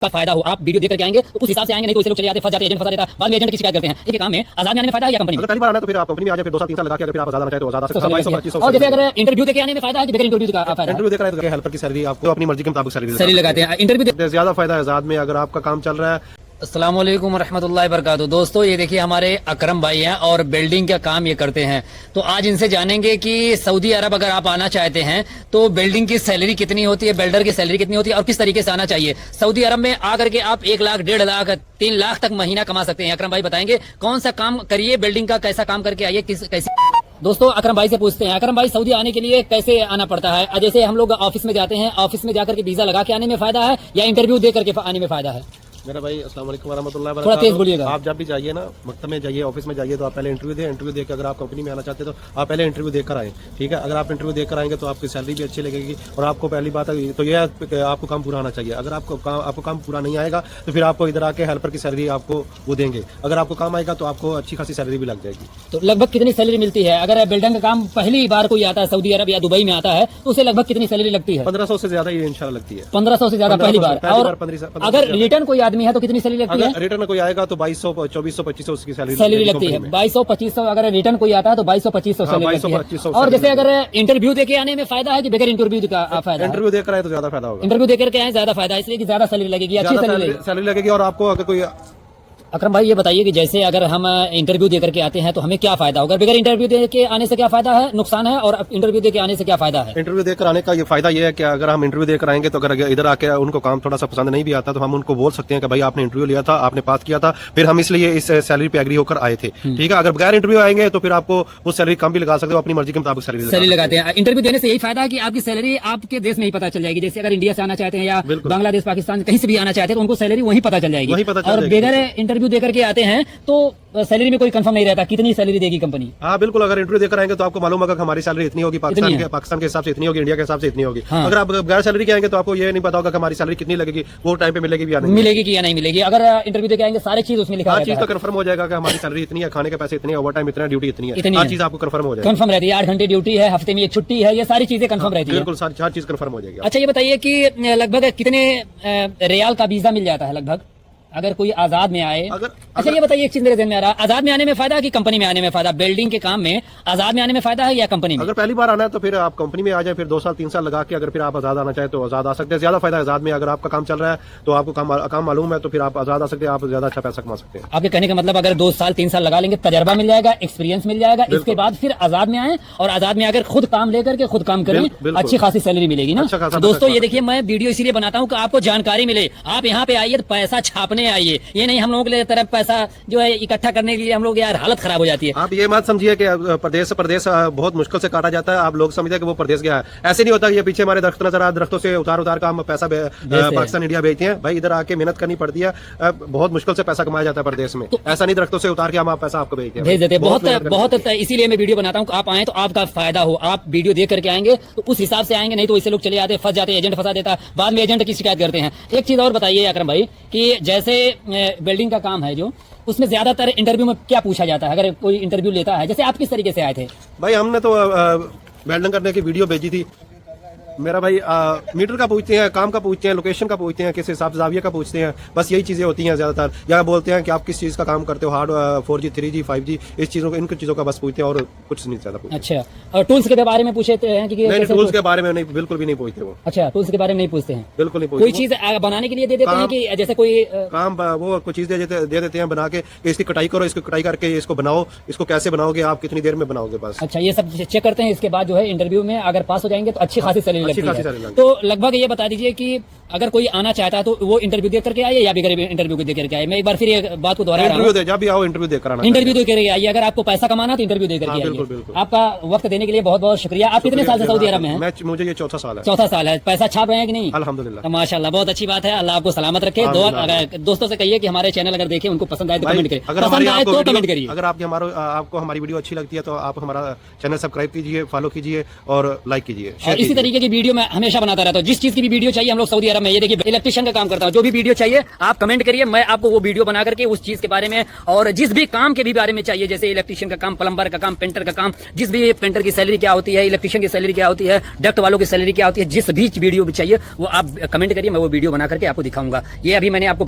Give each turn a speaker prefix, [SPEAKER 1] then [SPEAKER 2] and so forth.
[SPEAKER 1] का फायदा हो। आप वीडियो देख करके आएंगे तो उस हिसाब से आएंगे, नहीं तो इसे लोग चले जाते, फंस जाते, एजेंट फंसा देता, बाद में एजेंट की शिकायत करते हैं। एक काम में आजाद में आने में फायदा है या कंपनी में?
[SPEAKER 2] अगर पहली बार आना तो फिर आप कंपनी में आ जाए, फिर 2 साल 3 साल लगा के अगर फिर आप आजाद आना चाहे तो आजाद आ सकते हैं।
[SPEAKER 1] और जैसे अगर इंटरव्यू देके आने में फायदा है कि बगैर इंटरव्यू का फायदा?
[SPEAKER 2] इंटरव्यू देकर आए तो हेल्पर की सैलरी आपको अपनी मर्जी के मुताबिक
[SPEAKER 1] सैलरी लगाते हैं। इंटरव्यू
[SPEAKER 2] ज्यादा फायदा है आजाद में अगर आपका काम चल रहा है।
[SPEAKER 1] अस्सलाम वालेकुम रहमतुल्लाहि वबरकातुहू। दोस्तों ये देखिए हमारे अकरम भाई हैं और बिल्डिंग का काम ये करते हैं, तो आज इनसे जानेंगे कि सऊदी अरब अगर आप आना चाहते हैं तो बिल्डिंग की सैलरी कितनी होती है, बिल्डर की सैलरी कितनी होती है और किस तरीके से आना चाहिए। सऊदी अरब में आकर के आप 1 लाख, 1.5 लाख, 3 लाख तक महीना कमा सकते हैं। अकरम भाई बताएंगे कौन सा काम करिए, बिल्डिंग का कैसा काम करके आइए, कैसे। दोस्तों अकरम भाई से पूछते हैं, अकरम भाई सऊदी आने के लिए कैसे आना पड़ता है? जैसे हम लोग ऑफिस में जाते हैं, ऑफिस में जाकर के वीजा लगा के आने में फायदा है या इंटरव्यू दे करके आने में फायदा है?
[SPEAKER 2] मेरा भाई अस्सलाम वालेकुम वरहमतुल्लाहि
[SPEAKER 1] थोड़ा तेज बोलिएगा।
[SPEAKER 2] आप जब भी जाइए ना, मकतब में जाइए, ऑफिस में जाइए तो आप पहले इंटरव्यू दें। इंटरव्यू देकर अगर आप कंपनी में आना चाहते हैं तो आप पहले इंटरव्यू देकर आए, ठीक है। अगर आप इंटरव्यू देकर आएंगे तो आपकी सैलरी भी अच्छी लगेगी और आपको पहली बात तो यह है कि आपको काम पूरा आना चाहिए। अगर आपको काम पूरा नहीं आएगा तो फिर आपको इधर आके हेल्पर की सैलरी आपको वो देंगे। अगर आपको काम आएगा तो आपको अच्छी खासी सैलरी भी लग जाएगी।
[SPEAKER 1] तो लगभग कितनी सैलरी मिलती है? अगर बिल्डिंग का काम पहली बार कोई आता है सऊदी अरब या दुबई में आता है तो उसे लगभग कितनी सैलरी लगती है?
[SPEAKER 2] 1500 से ज्यादा ये इंशाल्लाह लगती है।
[SPEAKER 1] 1500 से ज्यादा पहली बार। और अगर रिटर्न कोई आदमी है तो कितनी सैलरी लगती है?
[SPEAKER 2] रिटर्न कोई आएगा तो 2200, 2400, 2500 उसकी
[SPEAKER 1] सैलरी लगती है। 2200, 2500 अगर रिटर्न कोई आता है तो 2200, 2500 सैलरी लगती है। और जैसे अगर इंटरव्यू देके आने में फायदा है कि बगैर इंटरव्यू का फायदा?
[SPEAKER 2] इंटरव्यू देकर आए तो ज्यादा फायदा होगा।
[SPEAKER 1] इंटरव्यू देकर के आए ज्यादा फायदा, इसलिए कि ज्यादा सैलरी लगेगी, अच्छी
[SPEAKER 2] सैलरी लगेगी। और आपको अगर कोई
[SPEAKER 1] अकरम भाई ये बताइए कि जैसे अगर हम इंटरव्यू देकर के आते हैं तो हमें क्या फायदा होगा? बगैर इंटरव्यू दे के आने से क्या फायदा है, नुकसान है, और इंटरव्यू दे के आने से क्या फायदा है?
[SPEAKER 2] इंटरव्यू देकर आने का ये फायदा ये है कि अगर हम इंटरव्यू देकर आएंगे तो अगर इधर आके उनको काम थोड़ा सा पसंद नहीं भी आता तो हम उनको बोल सकते हैं कि भाई आपने इंटरव्यू लिया था, आपने पास किया था, फिर हम इसलिए इस सैलरी पे एग्री होकर आए थे, ठीक है। अगर बगैर इंटरव्यू आएंगे तो फिर आपको वो सैलरी कम भी लगा सकते हो, अपनी मर्जी के मुताबिक सैलरी
[SPEAKER 1] लगाते हैं। इंटरव्यू देने से यही फायदा है कि आपकी सैलरी आपके देश में ही पता चल जाएगी। जैसे अगर इंडिया से आना चाहते हैं या बांग्लादेश, पाकिस्तान, कहीं से भी आना चाहते हैं तो उनको सैलरी वहीं पता चल जाएगी। और बगैर इंटरव्यू देकर के आते हैं तो सैलरी में कोई कंफर्म नहीं रहता कितनी सैलरी देगी कंपनी।
[SPEAKER 2] हाँ बिल्कुल, अगर इंटरव्यू देकर आएंगे तो आपको मालूम होगा कि हमारी सैलरी इतनी होगी, पाकिस्तान के हिसाब से इतनी होगी, इंडिया के हिसाब से इतनी होगी। अगर आप बगैर सैलरी के आएंगे तो आपको ये नहीं पता होगा कि हमारी सैलरी कितनी लगेगी, वो टाइम पे मिलेगी भी या नहीं
[SPEAKER 1] मिलेगी या नहीं मिलेगी। अगर इंटरव्यू देकर आएंगे सारी चीज उसमें लिखा है,
[SPEAKER 2] हर चीज तो कंफर्म हो जाएगा कि हमारी सैलरी इतनी है, खाने के पैसे इतने, ओवर टाइम इतना, ड्यूटी इतनी है, हर चीज आपको कंफर्म हो जाएगी।
[SPEAKER 1] कंफर्म रहती है, 8 घंटे ड्यूटी है, हफ्ते में 1 छुट्टी है, ये सारी चीजें कंफर्म रहती है।
[SPEAKER 2] बिल्कुल हर चीज कंफर्म हो जाएगी।
[SPEAKER 1] अच्छा ये बताइए कि लगभग कितने रियाल का वीजा मिल जाता है लगभग अगर कोई आजाद में आए? अच्छा ये बताइए, एक चीज मेरे ध्यान में आ रहा है, आजाद में आने में फायदा है कि कंपनी में आने में फायदा? बिल्डिंग के काम में आजाद में आने में फायदा है या कंपनी में?
[SPEAKER 2] अगर पहली बार आना है तो फिर आप कंपनी में आ जाए, फिर 2 साल 3 साल लगा के अगर फिर आप आजाद आना चाहे तो आजाद आ सकते हैं। ज्यादा फायदा आजाद में, अगर आपका काम चल रहा है तो आपको काम मालूम है तो फिर आप आजाद आ सकते हैं, आप ज्यादा अच्छा पैसा कमा सकते हैं।
[SPEAKER 1] आपके कहने का मतलब अगर 2 साल 3 साल लगा लेंगे, तजर्बा मिल जाएगा, एक्सपीरियंस मिल जाएगा, इसके बाद फिर आजाद में आए और आजाद में अगर खुद काम लेकर के खुद काम करें, अच्छी खासी सैलरी मिलेगी ना। दोस्तों ये देखिए मैं वीडियो इसीलिए बनाता हूँ कि आपको जानकारी मिले। आप यहाँ पे आइए तो पैसा छापने आइए, ये नहीं हम लोगों के तरफ पैसा जो है इकट्ठा करने के लिए हम लोग यार हालत खराब हो जाती है।
[SPEAKER 2] आप ये मत समझिए कि प्रदेश से प्रदेश बहुत मुश्किल से काटा जाता है, आप लोग समझते हैं कि वो प्रदेश गया है, ऐसे नहीं होता। ये पीछे हमारे दरख्त नजर आ, दरख्तों से उतार का हम पैसा पाकिस्तान इंडिया भेजते हैं। भाई इधर आके मेहनत करनी पड़ती है, बहुत मुश्किल से पैसा कमाया जाता है प्रदेश में, ऐसा नहीं दरख्तों से उतार के हम पैसा आपको भेज देते हैं।
[SPEAKER 1] बहुत इसीलिए मैं वीडियो बनाता हूँ, आप आए तो आपका फायदा हो, आप वीडियो देख करके आएंगे तो उस हिसाब से आएंगे, नहीं तो इससे लोग चले जाते, फंस जाते, एजेंट फंसा देता, बाद में एजेंट की शिकायत करते हैं। एक चीज और बताइए अकरम भाई कि जैसे बिल्डिंग का काम है जो, उसमें ज्यादातर इंटरव्यू में क्या पूछा जाता है? अगर कोई इंटरव्यू लेता है, जैसे आप किस तरीके से आए थे?
[SPEAKER 2] भाई हमने तो वेल्डिंग करने की वीडियो भेजी थी। मेरा भाई मीटर का पूछते हैं, काम का पूछते हैं, लोकेशन का पूछते हैं, किस हिसाब से जाविया का पूछते हैं, बस यही चीजें होती हैं ज्यादातर। या बोलते हैं कि आप किस चीज का काम करते हो, हार्ड 4G 3G 5G, इस चीजों इन चीजों का बस पूछते हैं और कुछ नहीं ज्यादा पूछते।
[SPEAKER 1] अच्छा, और टूल्स के बारे में पूछते हैं कि
[SPEAKER 2] नहीं, टूल्स के बारे में नहीं, बिल्कुल भी नहीं पूछते वो।
[SPEAKER 1] अच्छा, टूल्स के बारे में नहीं पूछते हैं,
[SPEAKER 2] बिल्कुल नहीं पूछते।
[SPEAKER 1] कोई चीज बनाने के लिए दे देते हैं कि जैसे कोई
[SPEAKER 2] काम वो कोई चीज दे देते हैं बना के, इसकी कटाई करो, इसकी कटाई करके इसको बनाओ, इसको कैसे बनाओगे, आप कितनी देर में बनाओगे, बस।
[SPEAKER 1] अच्छा, ये सब चेक करते हैं। इसके बाद जो है इंटरव्यू में अगर पास हो जाएंगे तो अच्छी खासी सैलरी लगती है। तो लगभग ये बता दीजिए कि अगर कोई आना चाहता है तो वो इंटरव्यू दे करके आइए या बगैर इंटरव्यू को दे करके आइए? मैं एक बार फिर ये बात को दोहरा रहा हूं,
[SPEAKER 2] इंटरव्यू दे, जब भी आओ इंटरव्यू देकर आना,
[SPEAKER 1] इंटरव्यू दे करके आइए। अगर आपको पैसा कमाना तो इंटरव्यू दे करके आइए। आपका वक्त देने के लिए बहुत बहुत शुक्रिया। आप कितने साल से सऊदी अरब में हैं?
[SPEAKER 2] मुझे ये 4था साल है।
[SPEAKER 1] 4था साल है। पैसा छाप रहे हैं कि नहीं?
[SPEAKER 2] अल्हम्दुलिल्लाह,
[SPEAKER 1] माशाल्लाह, बहुत अच्छी बात है। अल्लाह आपको सलामत रखे। दोस्तों से कहिए कि हमारे चैनल अगर देखें, उनको पसंद आए तो कमेंट करिए, पसंद आए तो कमेंट करिए।
[SPEAKER 2] अगर आपको हमारी वीडियो अच्छी लगती है तो आप हमारा चैनल सब्सक्राइब कीजिए, फॉलो कीजिए और लाइक कीजिए।
[SPEAKER 1] इसी तरीके की वीडियो मैं हमेशा बनाता रहता हूँ। जिस चीज की भी वीडियो चाहिए हम लोग सऊदी अरब में, ये देखिए इलेक्ट्रिशियन का काम करता हूँ, जो भी वीडियो चाहिए आप कमेंट करिए, मैं आपको वो वीडियो बना करके उस चीज के बारे में और जिस भी काम के भी बारे में चाहिए, जैसे इलेक्ट्रिशियन का काम, प्लम्बर का काम, पेंटर का काम, जिस भी पेंटर की सैलरी क्या होती है, इलेक्ट्रिशियन की सैलरी क्या होती है, डक्ट वालों की सैलरी क्या होती है, जिस भी वीडियो भी चाहिए वो आप कमेंट करिए, मैं वो वीडियो बना करके आपको दिखाऊंगा। ये अभी मैंने आपको